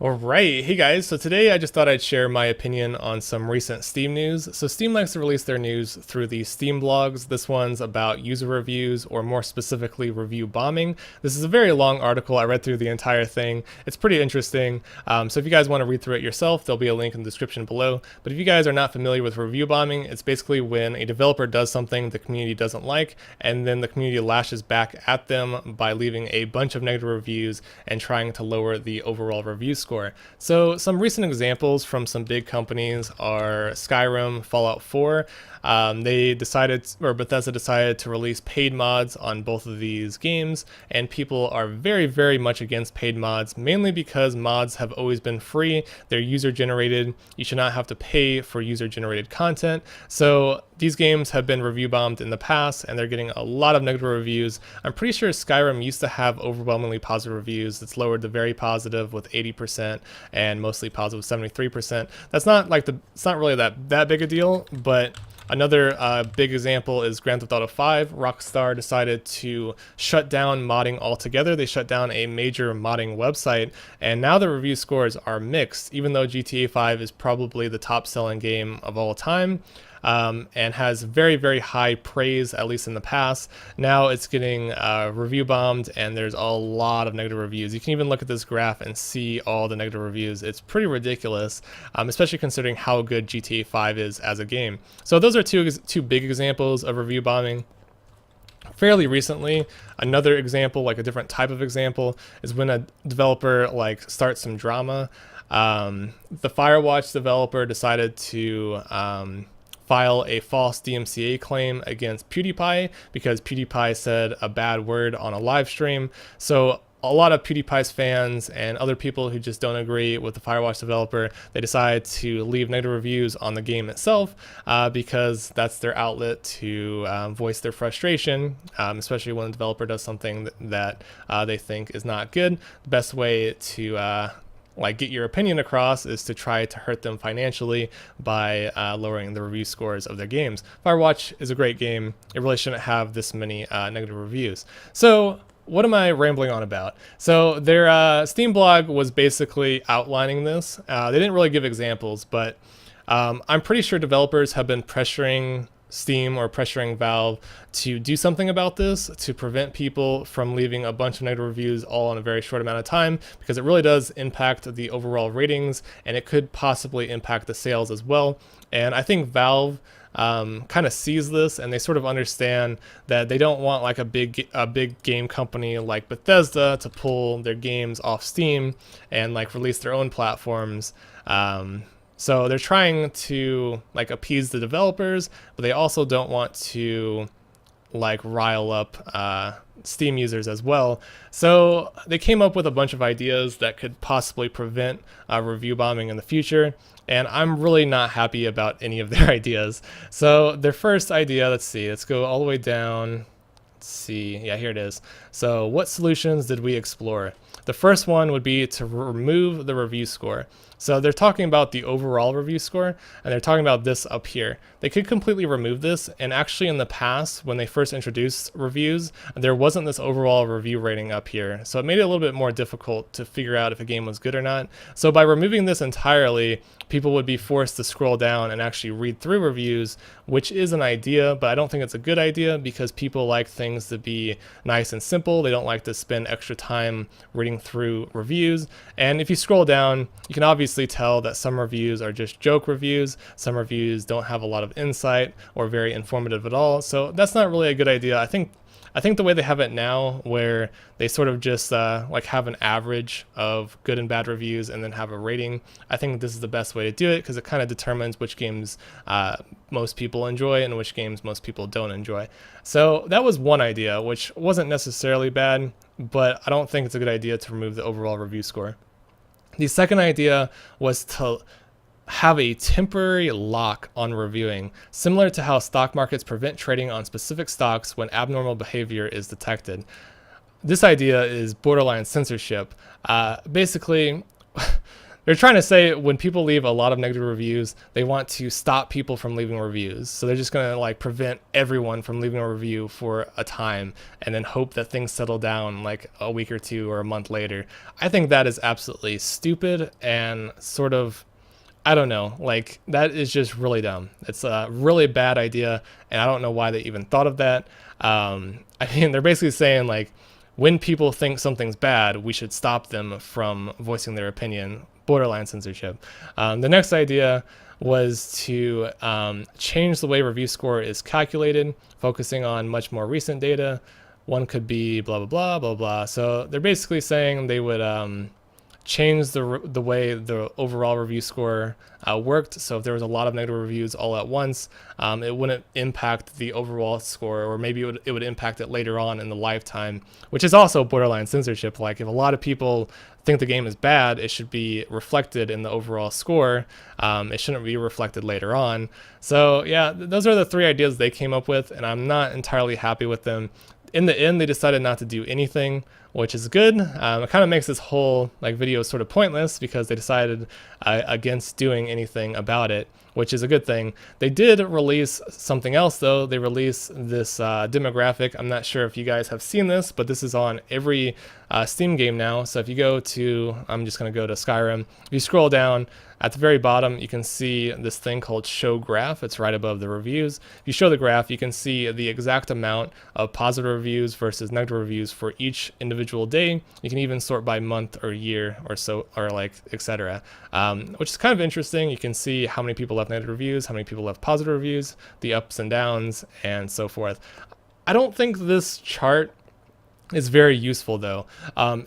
All right, hey guys, so today I just thought I'd share my opinion on some recent Steam news. So Steam likes to release their news through the Steam blogs. This one's about user reviews, or more specifically, review bombing. This is a very long article. I read through the entire thing. It's pretty interesting. So if you guys want to read through it yourself, there'll be a link in the description below. But if you guys are not familiar with review bombing, it's basically when a developer does something the community doesn't like, and then the community lashes back at them by leaving a bunch of negative reviews and trying to lower the overall review score. So some recent examples from some big companies are Skyrim, Fallout 4. Bethesda decided to release paid mods on both of these games, and people are very, very much against paid mods, mainly because mods have always been free. They're user generated. You should not have to pay for user generated content. So these games have been review bombed in the past, and they're getting a lot of negative reviews. I'm pretty sure Skyrim used to have overwhelmingly positive reviews. It's lowered to very positive with 80% and mostly positive 73%. That's not like it's not really that big a deal, but another big example is Grand Theft Auto 5. Rockstar decided to shut down modding altogether. They shut down a major modding website, and now the review scores are mixed, even though GTA 5 is probably the top selling game of all time. And has very, very high praise, at least in the past. Now it's getting review bombed, and there's a lot of negative reviews. You can even look at this graph and see all the negative reviews. It's pretty ridiculous, especially considering how good GTA 5 is as a game. So those are two big examples of review bombing. Fairly recently, another example, like a different type of example, is when a developer starts some drama. The Firewatch developer decided to file a false DMCA claim against PewDiePie because PewDiePie said a bad word on a live stream. So a lot of PewDiePie's fans and other people who just don't agree with the Firewatch developer, they decide to leave negative reviews on the game itself because that's their outlet to voice their frustration, especially when a developer does something that they think is not good. The best way to get your opinion across is to try to hurt them financially by lowering the review scores of their games. Firewatch is a great game. It really shouldn't have this many negative reviews. So what am I rambling on about? So their Steam blog was basically outlining this. They didn't really give examples, but I'm pretty sure developers have been pressuring Steam or pressuring Valve to do something about this to prevent people from leaving a bunch of negative reviews all in a very short amount of time, because it really does impact the overall ratings, and it could possibly impact the sales as well. And I think Valve kind of sees this, and they sort of understand that they don't want like a big game company like Bethesda to pull their games off Steam and release their own platforms. So they're trying to appease the developers, but they also don't want to rile up Steam users as well. So they came up with a bunch of ideas that could possibly prevent review bombing in the future, and I'm really not happy about any of their ideas. So their first idea, let's go all the way down. Let's see, yeah, here it is. So what solutions did we explore? The first one would be to remove the review score. So they're talking about the overall review score, and they're talking about this up here. They could completely remove this, and actually in the past, when they first introduced reviews, there wasn't this overall review rating up here. So it made it a little bit more difficult to figure out if a game was good or not. So by removing this entirely, people would be forced to scroll down and actually read through reviews, which is an idea, but I don't think it's a good idea because people like things to be nice and simple. They don't like to spend extra time reading through reviews. And if you scroll down, you can obviously tell that some reviews are just joke reviews. Some reviews don't have a lot of insight or very informative at all. So that's not really a good idea. I think the way they have it now, where they sort of just have an average of good and bad reviews and then have a rating, I think this is the best way to do it, because it kind of determines which games most people enjoy and which games most people don't enjoy. So that was one idea, which wasn't necessarily bad, but I don't think it's a good idea to remove the overall review score. The second idea was to have a temporary lock on reviewing, similar to how stock markets prevent trading on specific stocks when abnormal behavior is detected. This idea is borderline censorship. Basically, they're trying to say when people leave a lot of negative reviews, they want to stop people from leaving reviews. So they're just going to like prevent everyone from leaving a review for a time and then hope that things settle down like a week or two or a month later. I think that is absolutely stupid and sort of, I don't know, like that is just really dumb. It's a really bad idea, and I don't know why they even thought of that. I mean, they're basically saying like, when people think something's bad, we should stop them from voicing their opinion. Borderline censorship. The next idea was to change the way review score is calculated, focusing on much more recent data. One could be blah, blah, blah, blah, blah. So they're basically saying they would change the way the overall review score worked. So if there was a lot of negative reviews all at once, it wouldn't impact the overall score, or maybe it would impact it later on in the lifetime, which is also borderline censorship. Like if a lot of people think the game is bad, it should be reflected in the overall score. It shouldn't be reflected later on. So yeah, those are the three ideas they came up with, and I'm not entirely happy with them. In the end, they decided not to do anything, which is good. It kind of makes this whole like video sort of pointless because they decided against doing anything about it, which is a good thing. They did release something else though. They released this demographic. I'm not sure if you guys have seen this, but this is on every Steam game now. So if you go to, I'm just going to go to Skyrim. If you scroll down at the very bottom, you can see this thing called show graph. It's right above the reviews. If you show the graph, you can see the exact amount of positive reviews versus negative reviews for each individual day. You can even sort by month or year or so, or like etc. Which is kind of interesting. You can see how many people left negative reviews, how many people left positive reviews, the ups and downs, and so forth. I don't think this chart is very useful though.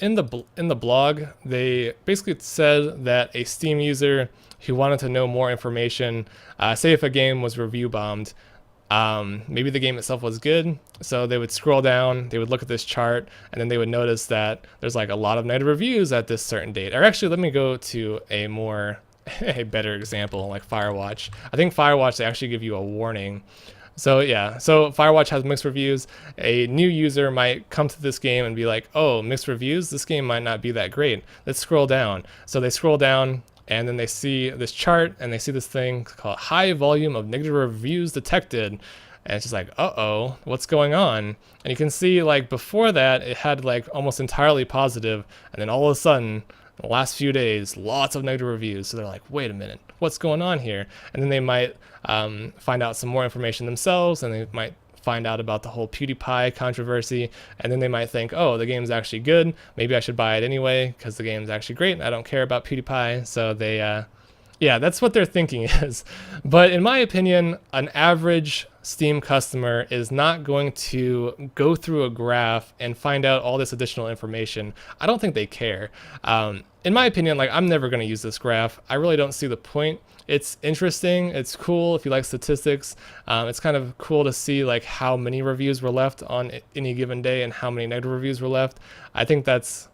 In the blog, they basically said that a Steam user who wanted to know more information, say if a game was review bombed, maybe the game itself was good, so they would scroll down, they would look at this chart, and then they would notice that there's like a lot of negative reviews at this certain date. Or actually, let me go to a more a better example, like Firewatch. I think Firewatch, they actually give you a warning. So yeah, so Firewatch has mixed reviews. A new user might come to this game and be like, oh, mixed reviews, this game might not be that great. Let's scroll down. So they scroll down, and then they see this chart, and they see this thing called high volume of negative reviews detected. And it's just like, uh-oh, what's going on? And you can see like before that, it had like almost entirely positive, and then all of a sudden, the last few days, lots of negative reviews. So they're like, wait a minute, what's going on here? And then they might find out some more information themselves, and they might find out about the whole PewDiePie controversy, and then they might think, oh, the game's actually good, maybe I should buy it anyway because the game's actually great, I don't care about PewDiePie. So they yeah, that's what their thinking is. But in my opinion, an average Steam customer is not going to go through a graph and find out all this additional information. I don't think they care. In my opinion, like, I'm never going to use this graph. I really don't see the point. It's interesting. It's cool if you like statistics. It's kind of cool to see like how many reviews were left on any given day and how many negative reviews were left. I think that's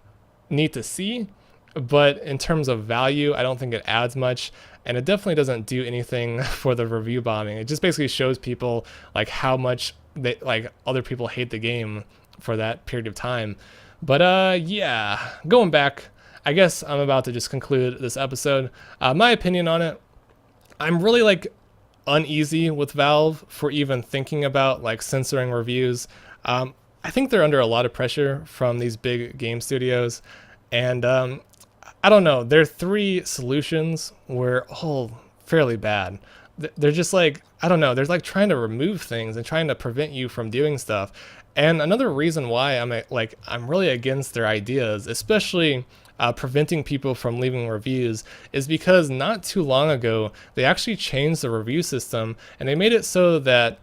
neat to see. But in terms of value, I don't think it adds much, and it definitely doesn't do anything for the review bombing. It just basically shows people like how much they like other people hate the game for that period of time. But yeah, going back, I guess I'm about to just conclude this episode. My opinion on it, I'm really like uneasy with Valve for even thinking about like censoring reviews. I think they're under a lot of pressure from these big game studios, and I don't know, their three solutions were all fairly bad. They're just like, I don't know, they're like trying to remove things and trying to prevent you from doing stuff. And another reason why I'm really against their ideas, especially preventing people from leaving reviews, is because not too long ago, they actually changed the review system, and they made it so that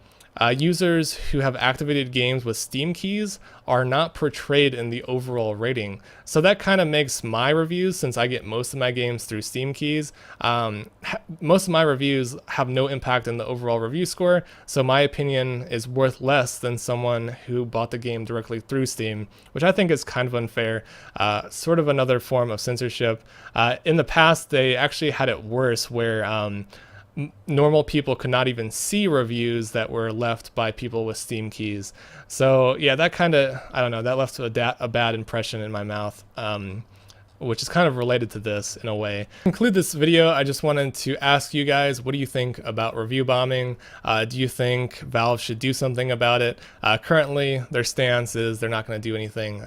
users who have activated games with Steam keys are not portrayed in the overall rating. So that kind of makes my reviews, since I get most of my games through Steam keys, most of my reviews have no impact in the overall review score. So my opinion is worth less than someone who bought the game directly through Steam, which I think is kind of unfair. Sort of another form of censorship. In the past, they actually had it worse, where normal people could not even see reviews that were left by people with Steam keys. So yeah, that kind of, I don't know, that left a bad impression in my mouth. which is kind of related to this in a way. To conclude this video, I just wanted to ask you guys, what do you think about review bombing? Do you think Valve should do something about it? Currently, their stance is they're not going to do anything.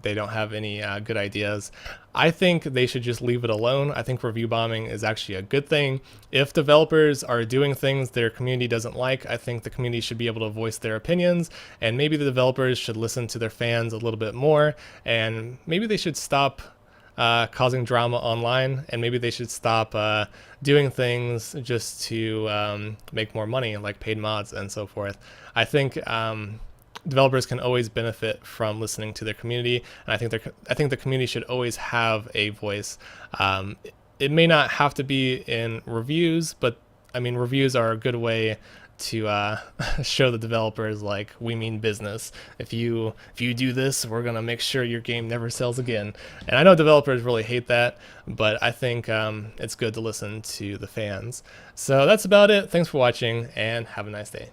They don't have any good ideas. I think they should just leave it alone. I think review bombing is actually a good thing. If developers are doing things their community doesn't like, I think the community should be able to voice their opinions, and maybe the developers should listen to their fans a little bit more, and maybe they should stop causing drama online, and maybe they should stop doing things just to make more money, like paid mods and so forth. I think developers can always benefit from listening to their community, and I think the community should always have a voice. It may not have to be in reviews, but I mean, reviews are a good way to show the developers, like, we mean business. If you do this, we're gonna make sure your game never sells again. And I know developers really hate that, but I think it's good to listen to the fans. So that's about it. Thanks for watching, and have a nice day.